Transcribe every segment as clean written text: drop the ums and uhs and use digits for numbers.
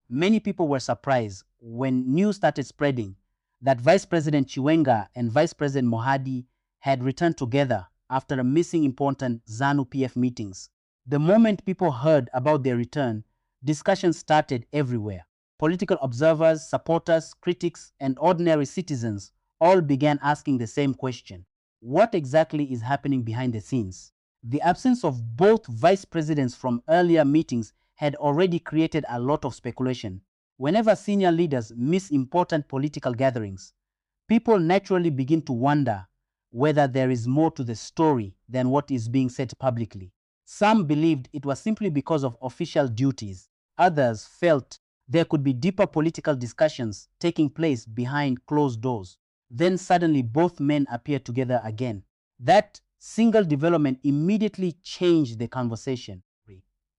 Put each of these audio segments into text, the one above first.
many people were surprised when news started spreading that Vice President Chiwenga and Vice President Mohadi had returned together after missing important ZANU-PF meetings. The moment people heard about their return, discussions started everywhere. Political observers, supporters, critics, and ordinary citizens all began asking the same question. What exactly is happening behind the scenes? The absence of both vice presidents from earlier meetings had already created a lot of speculation. Whenever senior leaders miss important political gatherings, people naturally begin to wonder whether there is more to the story than what is being said publicly. Some believed it was simply because of official duties. Others felt there could be deeper political discussions taking place behind closed doors. Then suddenly both men appeared together again. That single development immediately changed the conversation.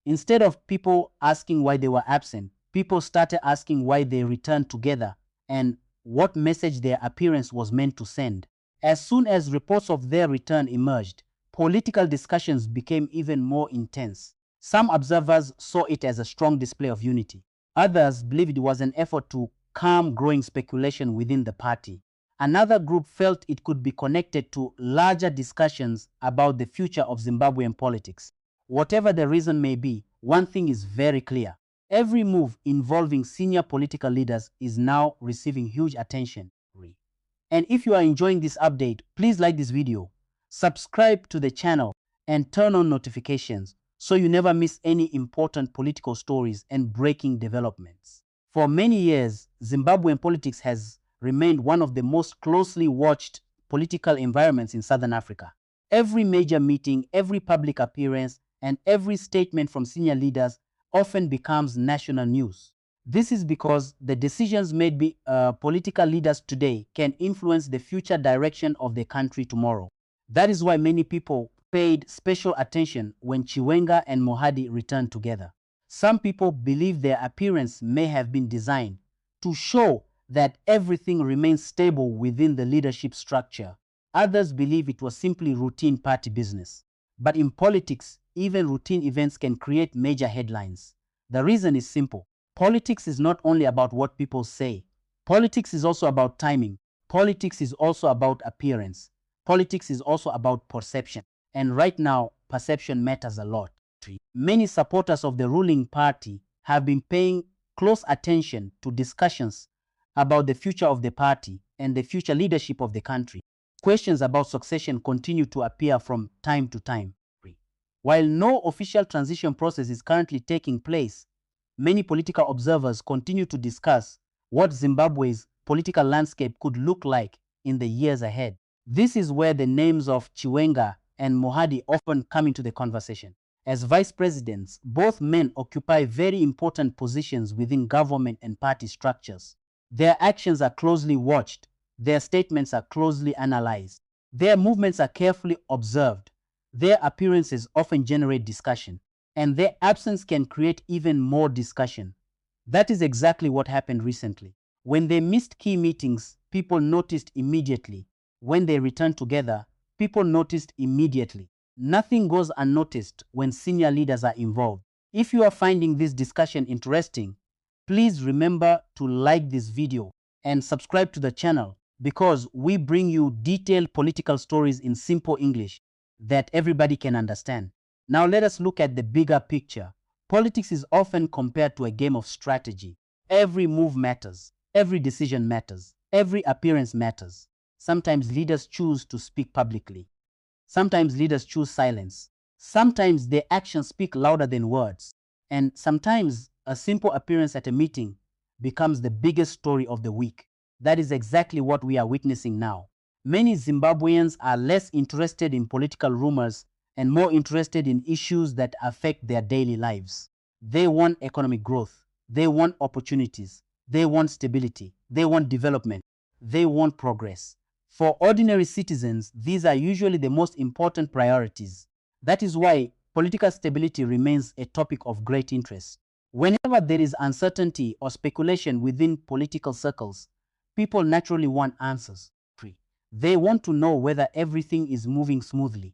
Instead of people asking why they were absent, people started asking why they returned together and what message their appearance was meant to send. As soon as reports of their return emerged, political discussions became even more intense. Some observers saw it as a strong display of unity. Others believed it was an effort to calm growing speculation within the party. Another group felt it could be connected to larger discussions about the future of Zimbabwean politics. Whatever the reason may be, one thing is very clear. Every move involving senior political leaders is now receiving huge attention. And if you are enjoying this update, please like this video, subscribe to the channel, and turn on notifications so you never miss any important political stories and breaking developments. For many years, Zimbabwean politics has remained one of the most closely watched political environments in Southern Africa. Every major meeting, every public appearance, and every statement from senior leaders often becomes national news. This is because the decisions made by political leaders today can influence the future direction of the country tomorrow. That is why many people paid special attention when Chiwenga and Mohadi returned together. Some people believe their appearance may have been designed to show that everything remains stable within the leadership structure. Others believe it was simply routine party business. But in politics, even routine events can create major headlines. The reason is simple. Politics is not only about what people say. Politics is also about timing. Politics is also about appearance. Politics is also about perception. And right now, perception matters a lot. Many supporters of the ruling party have been paying close attention to discussions about the future of the party and the future leadership of the country. Questions about succession continue to appear from time to time. While no official transition process is currently taking place, many political observers continue to discuss what Zimbabwe's political landscape could look like in the years ahead. This is where the names of Chiwenga and Mohadi often come into the conversation. As vice presidents, both men occupy very important positions within government and party structures. Their actions are closely watched. Their statements are closely analyzed. Their movements are carefully observed. Their appearances often generate discussion, and their absence can create even more discussion. That is exactly what happened recently. When they missed key meetings, people noticed immediately. When they returned together, people noticed immediately. Nothing goes unnoticed when senior leaders are involved. If you are finding this discussion interesting, please remember to like this video and subscribe to the channel because we bring you detailed political stories in simple English that everybody can understand. Now let us look at the bigger picture. Politics is often compared to a game of strategy. Every move matters. Every decision matters. Every appearance matters. Sometimes leaders choose to speak publicly. Sometimes leaders choose silence. Sometimes their actions speak louder than words. And sometimes a simple appearance at a meeting becomes the biggest story of the week. That is exactly what we are witnessing now. Many Zimbabweans are less interested in political rumors and more interested in issues that affect their daily lives. They want economic growth. They want opportunities. They want stability. They want development. They want progress. For ordinary citizens, these are usually the most important priorities. That is why political stability remains a topic of great interest. Whenever there is uncertainty or speculation within political circles, people naturally want answers. They want to know whether everything is moving smoothly.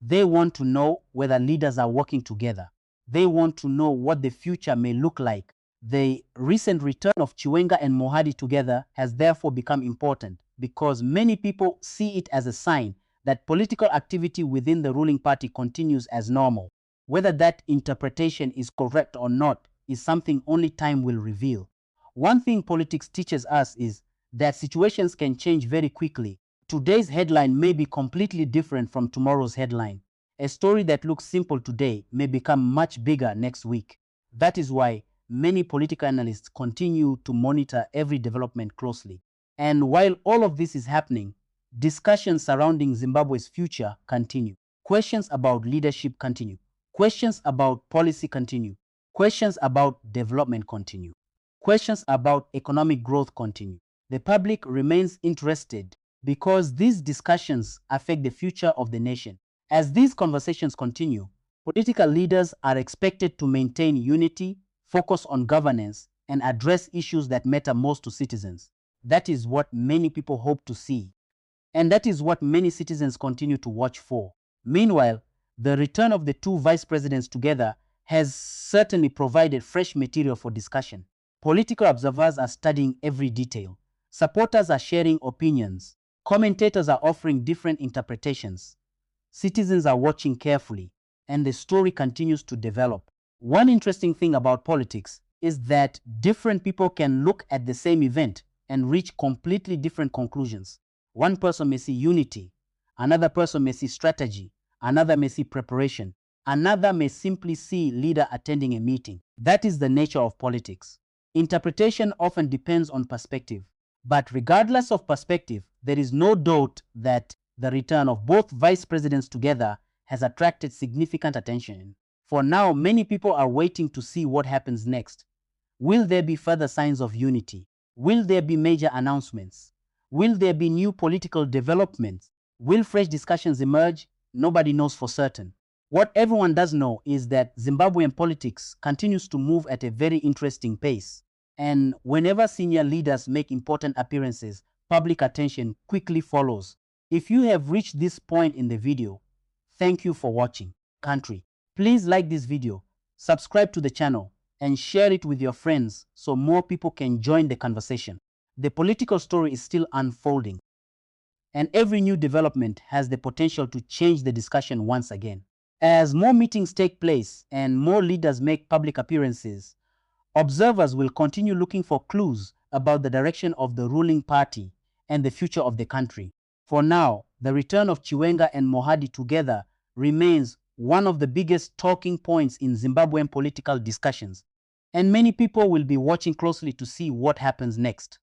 They want to know whether leaders are working together. They want to know what the future may look like The recent return of Chiwenga and Mohadi together has therefore become important because many people see it as a sign that political activity within the ruling party continues as normal. Whether that interpretation is correct or not is something only time will reveal. One thing politics teaches us is that situations can change very quickly. Today's headline may be completely different from tomorrow's headline. A story that looks simple today may become much bigger next week. That is why many political analysts continue to monitor every development closely. And while all of this is happening, discussions surrounding Zimbabwe's future continue. Questions about leadership continue. Questions about policy continue. Questions about development continue. Questions about economic growth continue. The public remains interested because these discussions affect the future of the nation. As these conversations continue, political leaders are expected to maintain unity, focus on governance, and address issues that matter most to citizens. That is what many people hope to see. And that is what many citizens continue to watch for. Meanwhile, the return of the two vice presidents together has certainly provided fresh material for discussion. Political observers are studying every detail. Supporters are sharing opinions. Commentators are offering different interpretations. Citizens are watching carefully, and the story continues to develop. One interesting thing about politics is that different people can look at the same event and reach completely different conclusions. One person may see unity, another person may see strategy, another may see preparation, another may simply see leader attending a meeting. That is the nature of politics. Interpretation often depends on perspective. But regardless of perspective, there is no doubt that the return of both vice presidents together has attracted significant attention. For now, many people are waiting to see what happens next. Will there be further signs of unity? Will there be major announcements? Will there be new political developments? Will fresh discussions emerge? Nobody knows for certain. What everyone does know is that Zimbabwean politics continues to move at a very interesting pace. And whenever senior leaders make important appearances, public attention quickly follows. If you have reached this point in the video, thank you for watching. Country, please like this video, subscribe to the channel, and share it with your friends so more people can join the conversation. The political story is still unfolding, and every new development has the potential to change the discussion once again. As more meetings take place and more leaders make public appearances, observers will continue looking for clues about the direction of the ruling party and the future of the country. For now, the return of Chiwenga and Mohadi together remains one of the biggest talking points in Zimbabwean political discussions, and many people will be watching closely to see what happens next.